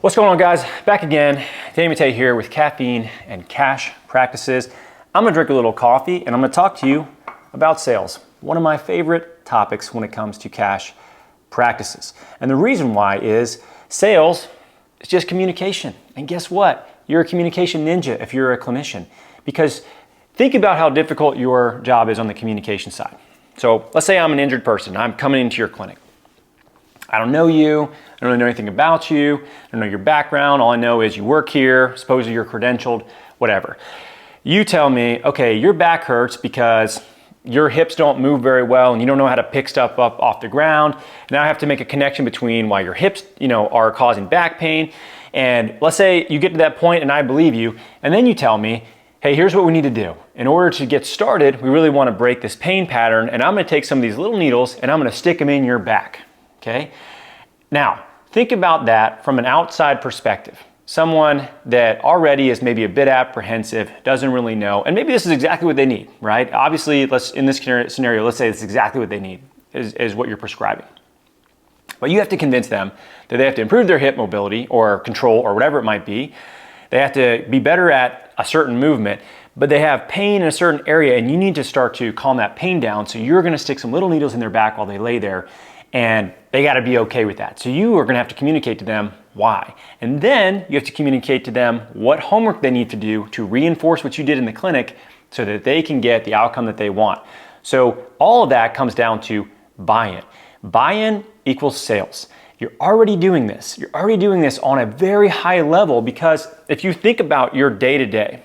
What's going on, guys? Back again. Danny Matei here with Caffeine and Cash Practices. I'm gonna drink a little coffee and I'm gonna talk to you about sales. One of my favorite topics when it comes to cash practices. And the reason why is sales is just communication. And guess what? You're a communication ninja if you're a clinician. Because think about how difficult your job is on the communication side. So let's say I'm an injured person. I'm coming into your clinic. I don't know you, I don't really know anything about you, I don't know your background, all I know is you work here, supposedly you're credentialed, whatever. You tell me, okay, your back hurts because your hips don't move very well and you don't know how to pick stuff up off the ground. Now I have to make a connection between why your hips, are causing back pain. And let's say you get to that point and I believe you, and then you tell me, hey, here's what we need to do. In order to get started, we really want to break this pain pattern, and I'm going to take some of these little needles and I'm going to stick them in your back. Okay. Now, think about that from an outside perspective. Someone that already is maybe a bit apprehensive, doesn't really know, and maybe this is exactly what they need, right? Obviously, in this scenario, let's say it's exactly what they need is what you're prescribing. But you have to convince them that they have to improve their hip mobility or control or whatever it might be. They have to be better at a certain movement, but they have pain in a certain area and you need to start to calm that pain down. So you're going to stick some little needles in their back while they lay there. And they got to be okay with that. So you are going to have to communicate to them why. And then you have to communicate to them what homework they need to do to reinforce what you did in the clinic so that they can get the outcome that they want. So all of that comes down to buy-in. Buy-in equals sales. You're already doing this. You're already doing this on a very high level because if you think about your day-to-day,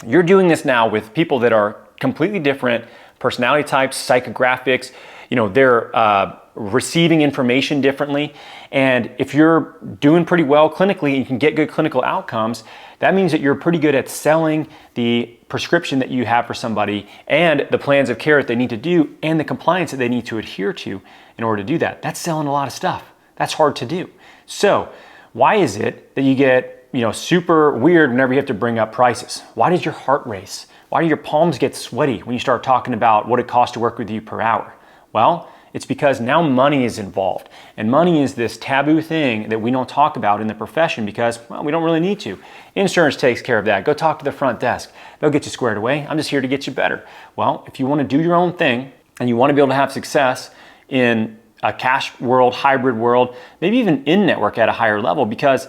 you're doing this now with people that are completely different personality types, psychographics. They're receiving information differently. And if you're doing pretty well clinically and you can get good clinical outcomes, that means that you're pretty good at selling the prescription that you have for somebody and the plans of care that they need to do and the compliance that they need to adhere to in order to do that. That's selling a lot of stuff. That's hard to do. So why is it that you get super weird whenever you have to bring up prices? Why does your heart race? Why do your palms get sweaty when you start talking about what it costs to work with you per hour? Well, it's because now money is involved. And money is this taboo thing that we don't talk about in the profession because, well, we don't really need to. Insurance takes care of that. Go talk to the front desk. They'll get you squared away. I'm just here to get you better. Well, if you want to do your own thing and you want to be able to have success in a cash world, hybrid world, maybe even in-network at a higher level, because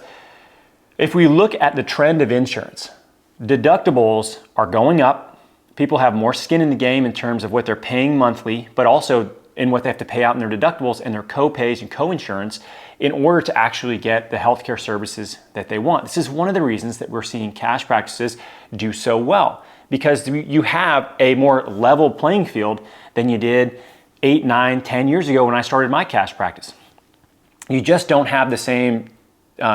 if we look at the trend of insurance, deductibles are going up. People have more skin in the game in terms of what they're paying monthly, but also in what they have to pay out in their deductibles and their co-pays and co-insurance in order to actually get the healthcare services that they want. This is one of the reasons that we're seeing cash practices do so well, because you have a more level playing field than you did 8, 9, 10 years ago when I started my cash practice. You just don't have the same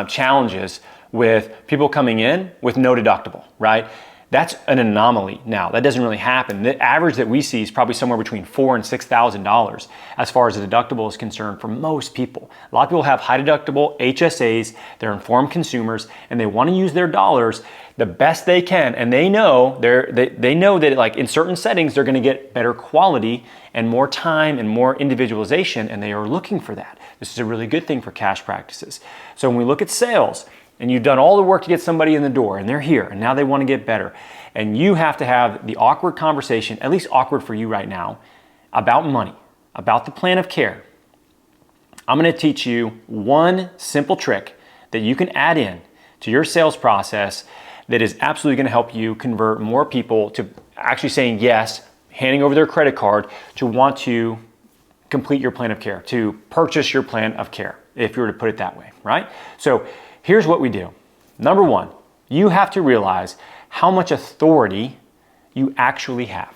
challenges with people coming in with no deductible, right? That's an anomaly now. That doesn't really happen. The average that we see is probably somewhere between $4,000 and $6,000 as far as the deductible is concerned for most people. A lot of people have high deductible HSAs, they're informed consumers, and they want to use their dollars the best they can. And they know they know that like in certain settings, they're going to get better quality and more time and more individualization, and they are looking for that. This is a really good thing for cash practices. So when we look at sales, and you've done all the work to get somebody in the door and they're here and now they want to get better. And you have to have the awkward conversation, at least awkward for you right now, about money, about the plan of care. I'm going to teach you one simple trick that you can add in to your sales process that is absolutely going to help you convert more people to actually saying yes, handing over their credit card to want to complete your plan of care, to purchase your plan of care, if you were to put it that way, right? So here's what we do. Number one, you have to realize how much authority you actually have.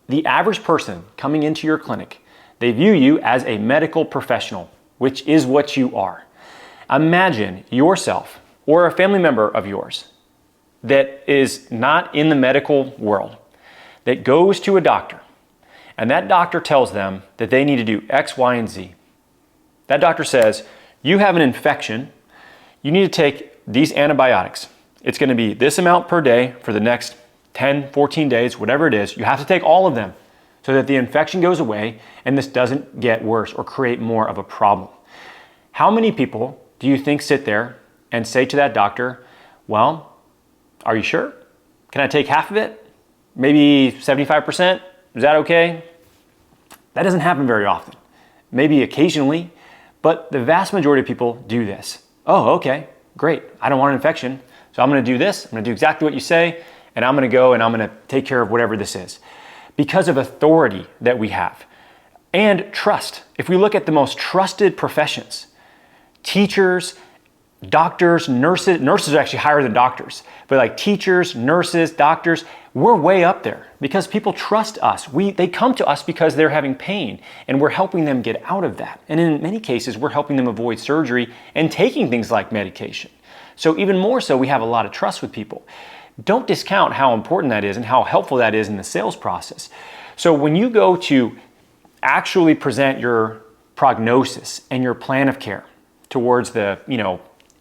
The average person coming into your clinic, they view you as a medical professional, which is what you are. Imagine yourself or a family member of yours that is not in the medical world, that goes to a doctor, and that doctor tells them that they need to do X, Y, and Z. That doctor says, you have an infection, you need to take these antibiotics. It's going to be this amount per day for the next 10, 14 days, whatever it is. You have to take all of them so that the infection goes away and this doesn't get worse or create more of a problem. How many people do you think sit there and say to that doctor, well, are you sure? Can I take half of it? Maybe 75%? Is that okay? That doesn't happen very often. Maybe occasionally, but the vast majority of people do this. Oh, okay, great. I don't want an infection, so I'm gonna do this. I'm gonna do exactly what you say, and I'm gonna go and I'm gonna take care of whatever this is. Because of authority that we have and trust. If we look at the most trusted professions, teachers, doctors, nurses are actually higher than doctors, but like teachers, nurses, doctors, we're way up there because people trust us. They come to us because they're having pain and we're helping them get out of that. And in many cases, we're helping them avoid surgery and taking things like medication. So even more so, we have a lot of trust with people. Don't discount how important that is and how helpful that is in the sales process. So when you go to actually present your prognosis and your plan of care towards the,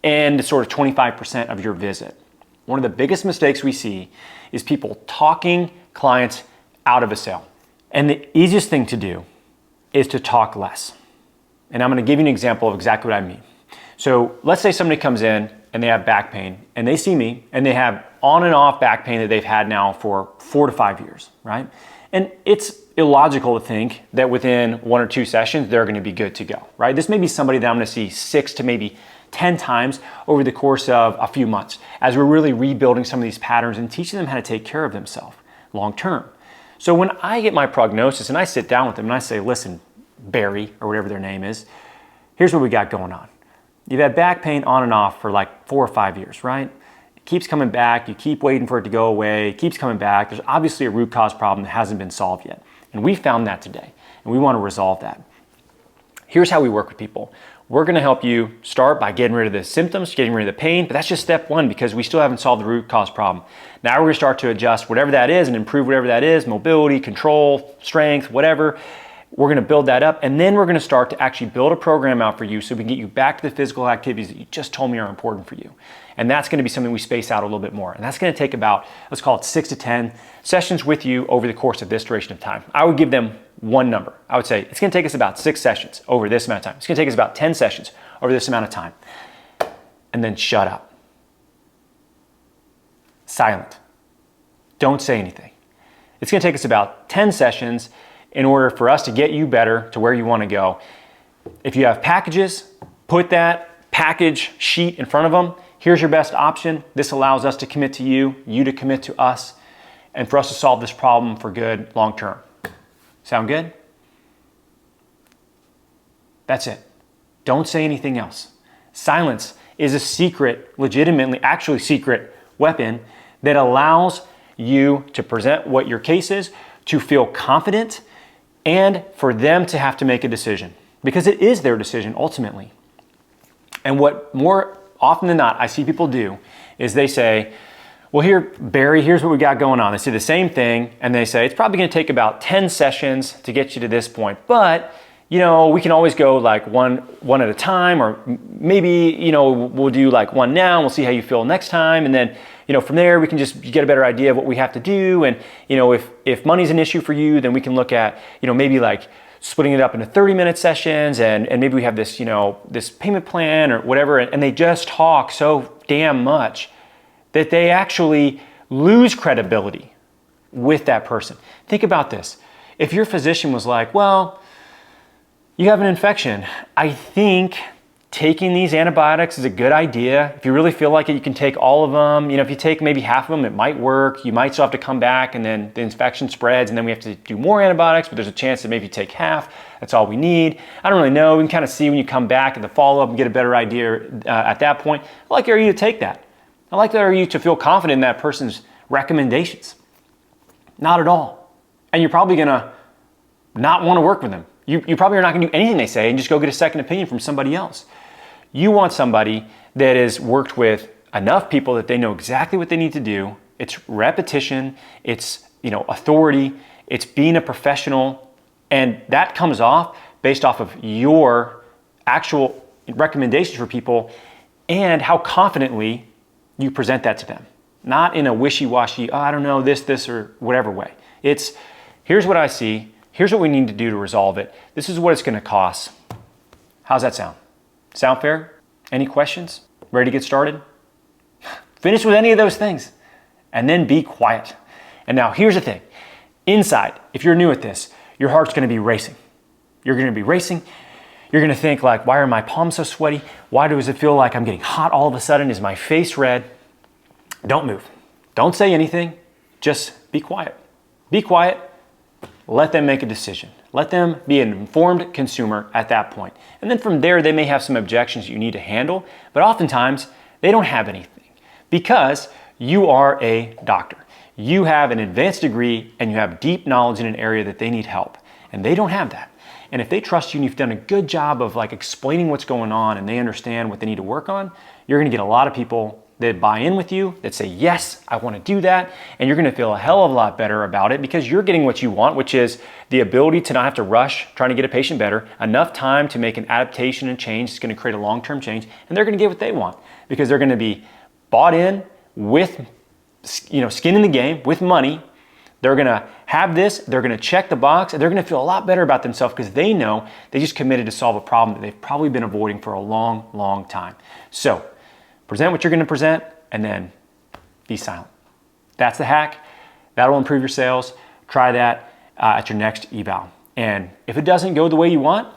end sort of 25% of your visit, one of the biggest mistakes we see is people talking clients out of a sale. And the easiest thing to do is to talk less. And I'm going to give you an example of exactly what I mean. So let's say somebody comes in and they have back pain and they see me and they have on and off back pain that they've had now for 4 to 5 years, right? And it's illogical to think that within 1 or 2 sessions, they're going to be good to go, right? This may be somebody that I'm going to see 6 to maybe 10 times over the course of a few months as we're really rebuilding some of these patterns and teaching them how to take care of themselves long term. So when I get my prognosis and I sit down with them and I say, listen, Barry, or whatever their name is, here's what we got going on. You've had back pain on and off for like 4 or 5 years, right? It keeps coming back. You keep waiting for it to go away. It keeps coming back. There's obviously a root cause problem that hasn't been solved yet. And we found that today, and we want to resolve that. Here's how we work with people. We're going to help you start by getting rid of the symptoms, getting rid of the pain, but that's just step 1 because we still haven't solved the root cause problem. Now we're going to start to adjust whatever that is and improve whatever that is, mobility, control, strength, whatever. We're going to build that up, and then we're going to start to actually build a program out for you so we can get you back to the physical activities that you just told me are important for you. And that's going to be something we space out a little bit more. And that's going to take about, let's call it 6 to 10 sessions with you over the course of this duration of time. I would give them one number. I would say it's going to take us about 6 sessions over this amount of time. It's going to take us about 10 sessions over this amount of time. And then shut up. Silent. Don't say anything. It's going to take us about 10 sessions in order for us to get you better to where you want to go. If you have packages, put that package sheet in front of them. Here's your best option. This allows us to commit to you, you to commit to us, and for us to solve this problem for good long term. Sound good? That's it. Don't say anything else. Silence is a secret, legitimately, actually secret weapon that allows you to present what your case is, to feel confident, and for them to have to make a decision. Because it is their decision ultimately. And what more often than not I see people do is they say, well, here, Barry, here's what we got going on. They say the same thing, and they say, it's probably going to take about 10 sessions to get you to this point, but, we can always go like one at a time, or maybe, we'll do like one now, and we'll see how you feel next time, and then, from there, we can just get a better idea of what we have to do, and, if money's an issue for you, then we can look at, maybe like splitting it up into 30-minute sessions, and maybe we have this, this payment plan or whatever, and they just talk so damn much that they actually lose credibility with that person. Think about this. If your physician was like, well, you have an infection, I think taking these antibiotics is a good idea. If you really feel like it, you can take all of them. If you take maybe half of them, it might work. You might still have to come back, and then the infection spreads, and then we have to do more antibiotics, but there's a chance that maybe you take half. That's all we need. I don't really know. We can kind of see when you come back in the follow-up and get a better idea at that point. I'd like you to take that. I'd like you to feel confident in that person's recommendations. Not at all. And you're probably gonna not want to work with them. You probably are not gonna do anything they say and just go get a second opinion from somebody else. You want somebody that has worked with enough people that they know exactly what they need to do. It's repetition, it's authority, it's being a professional, and that comes off based off of your actual recommendations for people and how confidently you present that to them. Not in a wishy-washy, I don't know, this, or whatever way. It's, here's what I see, here's what we need to do to resolve it, this is what it's gonna cost. How's that sound? Sound fair? Any questions? Ready to get started? Finish with any of those things and then be quiet. And now here's the thing. Inside, if you're new at this, your heart's gonna be racing. You're gonna be racing. You're gonna think like, why are my palms so sweaty? Why does it feel like I'm getting hot all of a sudden? Is my face red? Don't move. Don't say anything. Just be quiet. Be quiet. Let them make a decision. Let them be an informed consumer at that point. And then from there, they may have some objections you need to handle, but oftentimes they don't have anything because you are a doctor. You have an advanced degree and you have deep knowledge in an area that they need help, and they don't have that. And if they trust you and you've done a good job of like explaining what's going on and they understand what they need to work on, you're gonna get a lot of people that buy in with you, that say, yes, I wanna do that. And you're gonna feel a hell of a lot better about it because you're getting what you want, which is the ability to not have to rush trying to get a patient better, enough time to make an adaptation and change. It's gonna create a long-term change, and they're gonna get what they want because they're gonna be bought in with skin in the game, with money. They're gonna have this, they're gonna check the box, and they're gonna feel a lot better about themselves because they know they just committed to solve a problem that they've probably been avoiding for a long, long time. So present what you're gonna present and then be silent. That's the hack. That'll improve your sales. Try that at your next eval. And if it doesn't go the way you want,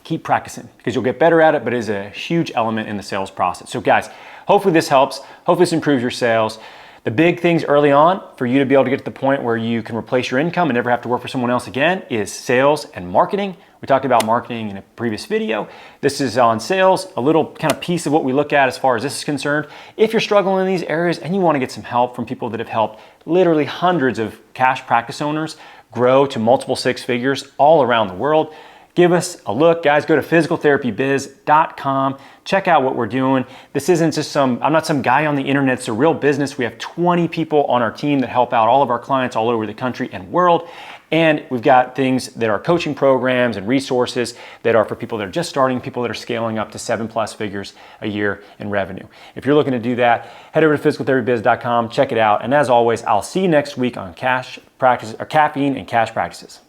keep practicing because you'll get better at it, but it is a huge element in the sales process. So guys, hopefully this helps. Hopefully this improves your sales. The big things early on for you to be able to get to the point where you can replace your income and never have to work for someone else again is sales and marketing. We talked about marketing in a previous video. This is on sales, a little kind of piece of what we look at as far as this is concerned. If you're struggling in these areas and you want to get some help from people that have helped literally hundreds of cash practice owners grow to multiple six figures all around the world, give us a look, guys. Go to physicaltherapybiz.com. Check out what we're doing. This isn't just I'm not some guy on the internet. It's a real business. We have 20 people on our team that help out all of our clients all over the country and world. And we've got things that are coaching programs and resources that are for people that are just starting, people that are scaling up to 7+ figures a year in revenue. If you're looking to do that, head over to physicaltherapybiz.com, check it out. And as always, I'll see you next week on caffeine and cash practices.